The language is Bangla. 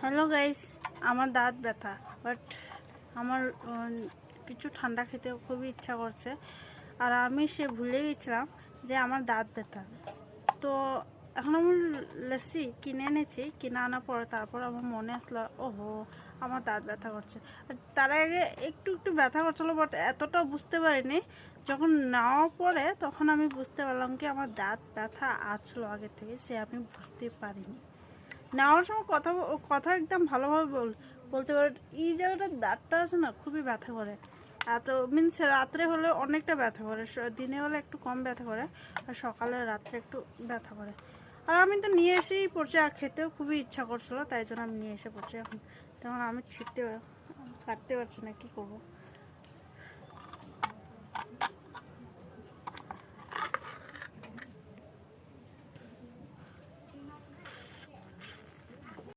হ্যালো গাইস, আমার দাঁত ব্যথা, বাট আমার কিছু ঠান্ডা খেতে খুবই ইচ্ছা করছে। আর আমি ভুলে গেছিলাম যে আমার দাঁত ব্যথা। তো এখন আমি লস্যি কিনে এনেছি। কিনে আনার পরে তারপর আমার মনে আসলো, ওহো আমার দাঁত ব্যথা করছে। তার আগে একটু একটু ব্যথা করছিলো, বাট এতটা বুঝতে পারিনি। যখন নেওয়ার পরে তখন আমি বুঝতে পারলাম কি আমার দাঁত ব্যথা আসলো আগে থেকে, সে আমি বুঝতে পারিনি। নেওয়ার সময় কথা কথা একদম ভালোভাবে বলতে পারে। এই জায়গাটার দাঁতটা আছে না, খুবই ব্যথা করে। এত মিনস রাত্রে হলে অনেকটা ব্যথা করে, দিনে হলে একটু কম ব্যথা করে, আর সকালে রাত্রে একটু ব্যথা করে। আর আমি তো নিয়ে এসেই পড়ছি, আর খেতেও খুবই ইচ্ছা করছিল, তাই জন্য আমি নিয়ে এসে পড়ছি। এখন তখন আমি কাটতে পারছি না, কী করবো।